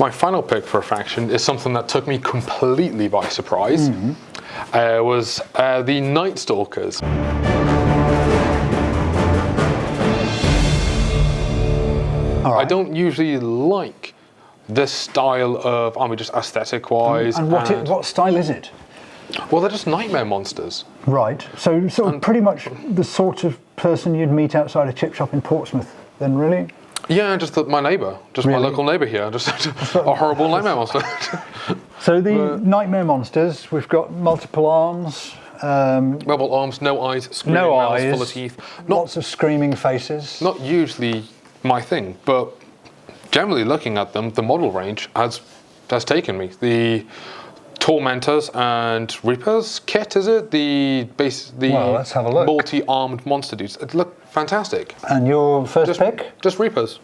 my final pick for a faction is something that took me completely by surprise. Was the Nightstalkers. Right. I don't usually like this style of army, just aesthetic-wise. And what style is it? Well, they're just nightmare monsters. Right. So sort of pretty much the sort of person you'd meet outside a chip shop in Portsmouth, then, really? Yeah, just my neighbour, just my local neighbour here, just a horrible nightmare monster. So the nightmare monsters, we've got multiple arms. Multiple arms, no eyes, screaming mouths full of teeth. Lots of screaming faces. Not usually my thing, but generally looking at them, the model range has taken me. The Tormentors and Reapers kit, is it? Well, let's have a look. Multi-armed monster dudes. It looked fantastic. And your first pick? Just Reapers.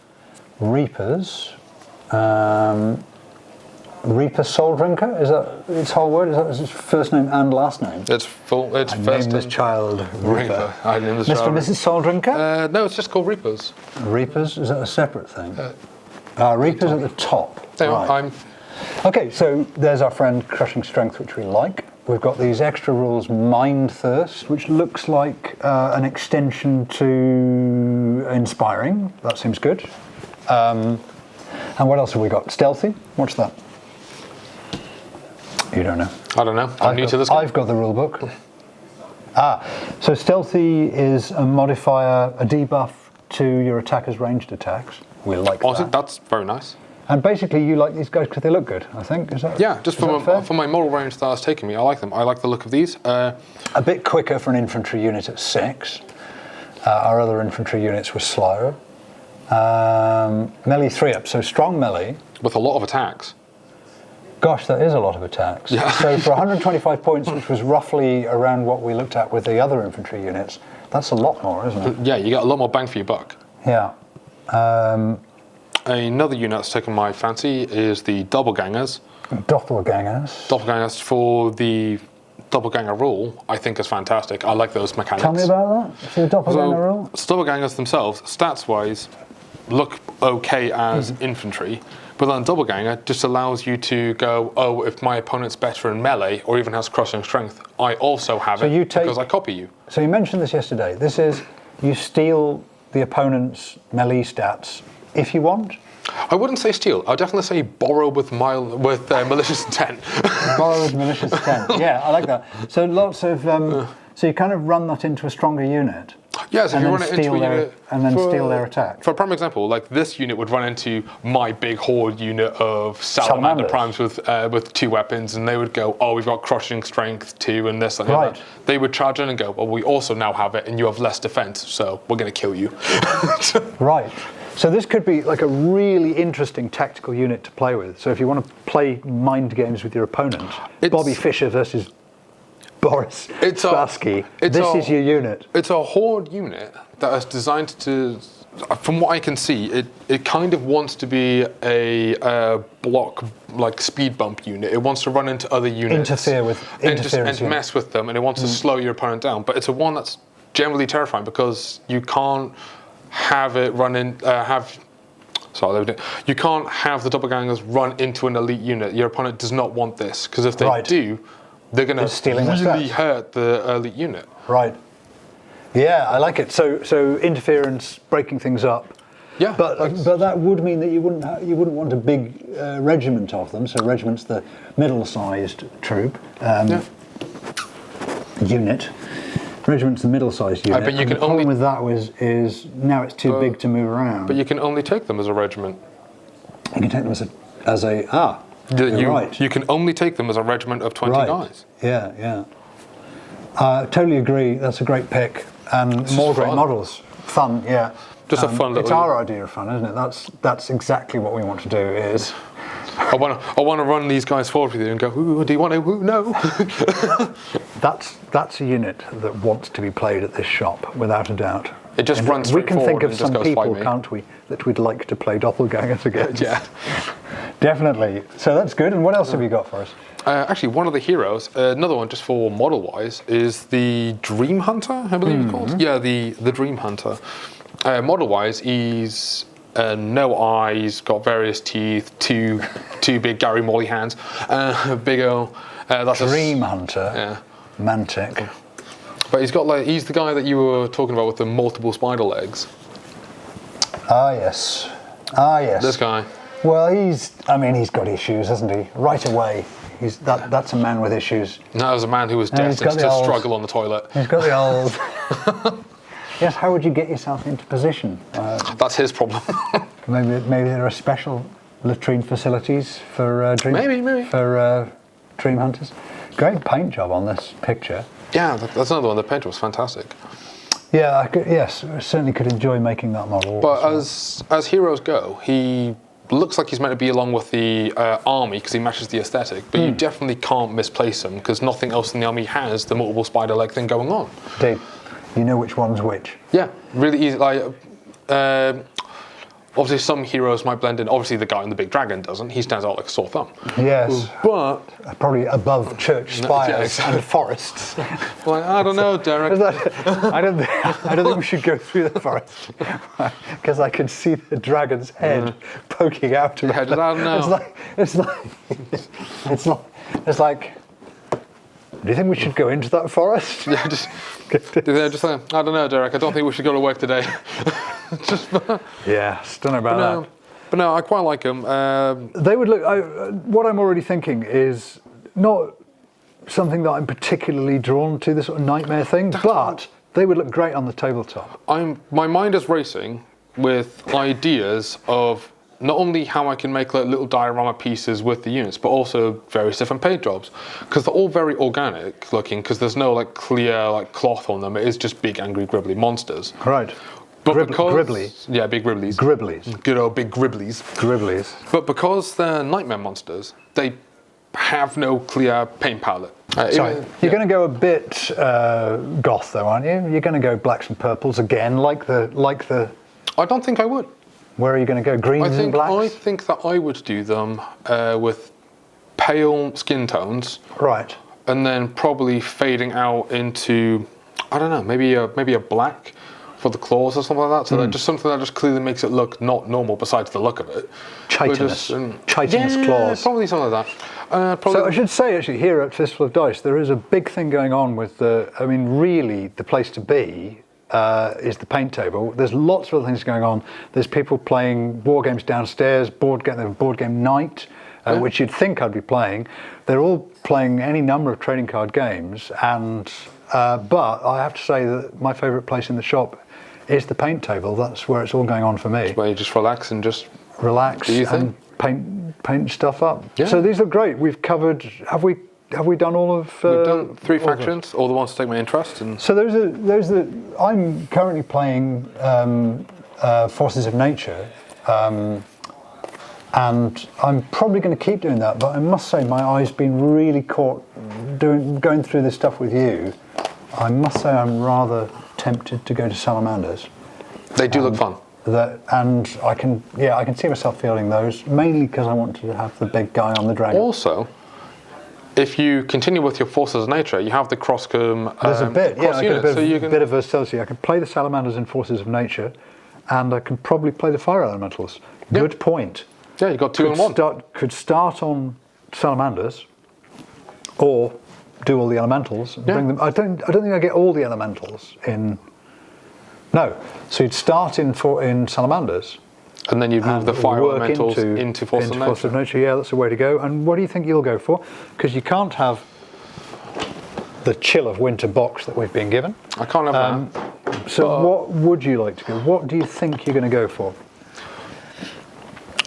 Reapers. Reaper Soul Drinker? Is that its whole word? Is that his first name and last name? It's full. It's I first named this child Reaper. I named this Mr. child and Mrs. Soul Drinker? No, it's just called Reapers. Reapers? Is that a separate thing? Reapers at the top. There, right. Okay, so there's our friend Crushing Strength, which we like. We've got these extra rules, Mind Thirst, which looks like an extension to Inspiring. That seems good. And what else have we got? Stealthy? What's that? You don't know. I don't know. I'm new to this game. I've got the rule book. So Stealthy is a modifier, a debuff to your attacker's ranged attacks. We like that. That's very nice. And basically, you like these guys because they look good, I think. Is that? Yeah, just for my model range that it's taking me, I like them. I like the look of these. A bit quicker for an infantry unit at 6. Our other infantry units were slower. Melee 3-up, so strong melee. With a lot of attacks. Gosh, that is a lot of attacks. Yeah. So for 125 points, which was roughly around what we looked at with the other infantry units, that's a lot more, isn't it? Yeah, you get a lot more bang for your buck. Yeah. Another unit that's taken my fancy is the Doppelgangers. Doppelgangers for the Doppelganger rule, I think is fantastic. I like those mechanics. Tell me about that. For the Doppelganger rule? Doppelgangers themselves, stats-wise, look okay as infantry, but then Doppelganger just allows you to go, oh, if my opponent's better in melee or even has crushing strength, I also have because I copy you. So you mentioned this yesterday. This is, you steal the opponent's melee stats if you want? I wouldn't say steal. I'd definitely say borrow with malicious intent. Borrow with malicious intent. Yeah, I like that. So lots of, so you kind of run that into a stronger unit. Yes, if you run it into a unit. And then steal their attack. For a prime example, like this unit would run into my big horde unit of Salamander Primes with 2 weapons, and they would go, oh, we've got crushing strength 2 and this and that. They would charge in and go, well, we also now have it, and you have less defense, so we're going to kill you. Right. So this could be like a really interesting tactical unit to play with. So if you want to play mind games with your opponent, Bobby Fischer versus Boris Spassky, this is your unit. It's a horde unit that is designed to, from what I can see, it kind of wants to be a block, like speed bump unit. It wants to run into other units. And mess with them, and it wants to slow your opponent down. But it's a one that's generally terrifying because you can't have it run in, you can't have the Doppelgangers run into an elite unit. Your opponent does not want this, because if they do, they're going to really hurt the elite unit. Right. Yeah, I like it. So interference, breaking things up. Yeah. But that would mean that you wouldn't want a big regiment of them. So regiment's the middle-sized troop unit. Regiment's the middle-sized unit. But you can the problem with that is now it's too big to move around. But you can only take them as a regiment. You can take them as a right. You can only take them as a regiment of 20 guys. Yeah, yeah. Totally agree. That's a great pick, and more great models. Fun, yeah. Just a fun little. It's our idea of fun, isn't it? That's exactly what we want to do. Is I want to run these guys forward with you and go, ooh, do you want to? Ooh, no. That's a unit that wants to be played at this shop, without a doubt. It just runs straight forward. We can think of some people, can't we, that we'd like to play doppelgangers against. Yeah. Definitely. So that's good. And what else have you got for us? Actually, one of the heroes, another one just for model-wise, is the Dream Hunter, I believe it's called. Yeah, the Dream Hunter. Model-wise, he's no eyes, got various teeth, 2 two big Gary Morley hands. Big old... that's Dream Hunter. Yeah. Mantic. But he's the guy that you were talking about with the multiple spider legs. Ah, yes. This guy. Well, he's got issues, hasn't he? Right away. That's a man with issues. That was a man who was destined to struggle on the toilet. He's got the old... Yes, how would you get yourself into position? That's his problem. maybe there are special latrine facilities for dream hunters. Great paint job on this picture. Yeah, that's another one. The paint was fantastic. Yeah, I certainly could enjoy making that model. But as heroes go, he looks like he's meant to be along with the army because he matches the aesthetic. But you definitely can't misplace him because nothing else in the army has the multiple spider leg thing going on. Indeed. You know which one's which. Yeah, really easy. Obviously, some heroes might blend in. Obviously, the guy on the big dragon doesn't. He stands out like a sore thumb. Yes, but probably above church spires and forests. Well, I don't know, Derek. I don't think we should go through the forest because I can see the dragon's head poking out. I don't know. It's like. Do you think we should go into that forest? Yeah, just like, I don't know, Derek. I don't think we should go to work today. Yeah, don't know about that. But no, I quite like them. They would look. What I'm already thinking is not something that I'm particularly drawn to, this sort of nightmare thing, but they would look great on the tabletop. My mind is racing with ideas of not only how I can make little diorama pieces with the units, but also various different paint jobs, because they're all very organic looking. Because there's no clear cloth on them. It is just big, angry, gribbly monsters. Right. But Gribbly. Yeah, big gribblies. Gribblies. Good old big gribblies. Gribblies. But because they're nightmare monsters, they have no clear paint palette. Sorry, you're going to go a bit goth though, aren't you? You're going to go blacks and purples again, like the. I don't think I would. Where are you going to go? Greens and blacks? I think that I would do them with pale skin tones. Right. And then probably fading out into, I don't know, maybe a black for the claws or something like that. So that just something that just clearly makes it look not normal besides the look of it. Chitinous claws. Probably something like that. So I should say actually here at Fistful of Dice there is a big thing going on with really the place to be is the paint table. There's lots of other things going on. There's people playing war games downstairs, board game night, which you'd think I'd be playing. They're all playing any number of trading card games, and but I have to say that my favourite place in the shop is the paint table. That's where it's all going on for me. That's where you just relax and just and paint stuff up. Yeah. So these look great. We've covered. Have we done all of? We've done 3 factions, all the ones to take my interest. And so those are. I'm currently playing Forces of Nature, and I'm probably going to keep doing that. But I must say, my eye's been really caught going through this stuff with you. I must say, I'm rather tempted to go to Salamanders. They do look fun. And I can see myself fielding those, mainly because I want to have the big guy on the dragon. Also, if you continue with your Forces of Nature, you have the cross-com. There's a bit, cross unit, a bit of versatility. I can play the Salamanders in Forces of Nature, and I can probably play the Fire Elementals. Good point. Yeah, you got 2 in 1. Could start on Salamanders, or do all the Elementals and bring them. I don't think I get all the Elementals in. No, so you'd start in Salamanders. And then you'd move the Fire Elementals into Forces of Nature. Yeah, that's the way to go. And what do you think you'll go for? Because you can't have the Chill of Winter box that we've been given. I can't have that. So what would you like to go? What do you think you're going to go for?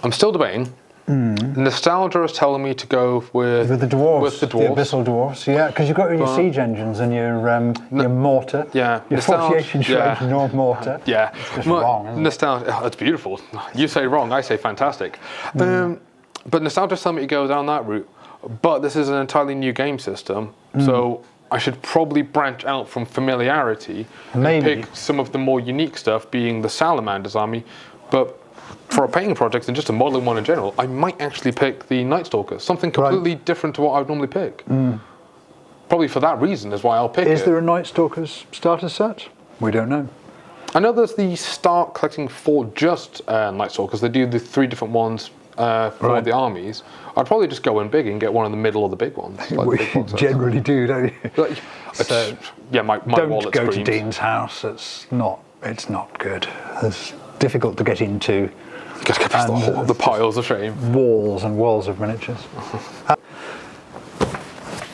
I'm still debating. Nostalgia is telling me to go with the dwarves. With the dwarves. The abyssal dwarves, yeah, because you've got your siege engines and your mortar. Yeah. Your 48 inch range North mortar. Yeah. It's just wrong, isn't it? Nostalgia, it's beautiful. You say wrong, I say fantastic. But Nostalgia is telling me to go down that route. But this is an entirely new game system, so I should probably branch out from familiarity and pick some of the more unique stuff, being the Salamanders army. But for a painting project and just a modelling one in general, I might actually pick the Nightstalkers, something completely different to what I would normally pick. Probably for that reason is why I'll pick it. Is there a Nightstalkers starter set? We don't know. I know there's the start collecting for just Nightstalkers. They do the 3 different ones for the armies, I'd probably just go in big and get one of the middle or the big ones. Like We the big ones, generally do, don't you? Like, So yeah, my don't wallet go screams. to Dean's house. It's not good. It's difficult to get into. Just get past the piles of shame. Walls and walls of miniatures.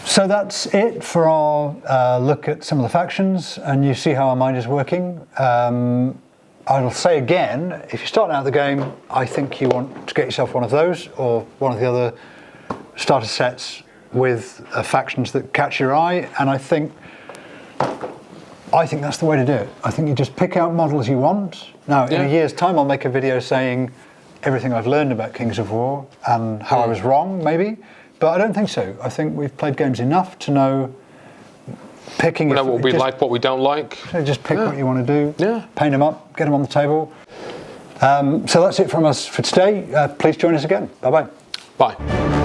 So that's it for our look at some of the factions, and you see how our mind is working. I'll say again, if you're starting out the game, I think you want to get yourself one of those or one of the other starter sets with factions that catch your eye, and I think that's the way to do it. I think you just pick out models you want. Now, in a year's time, I'll make a video saying everything I've learned about Kings of War and how I was wrong, maybe. But I don't think so. I think we've played games enough to know picking. We know what we like, what we don't like. So just pick what you want to do. Yeah. Paint them up, get them on the table. So that's it from us for today. Please join us again. Bye-bye. Bye.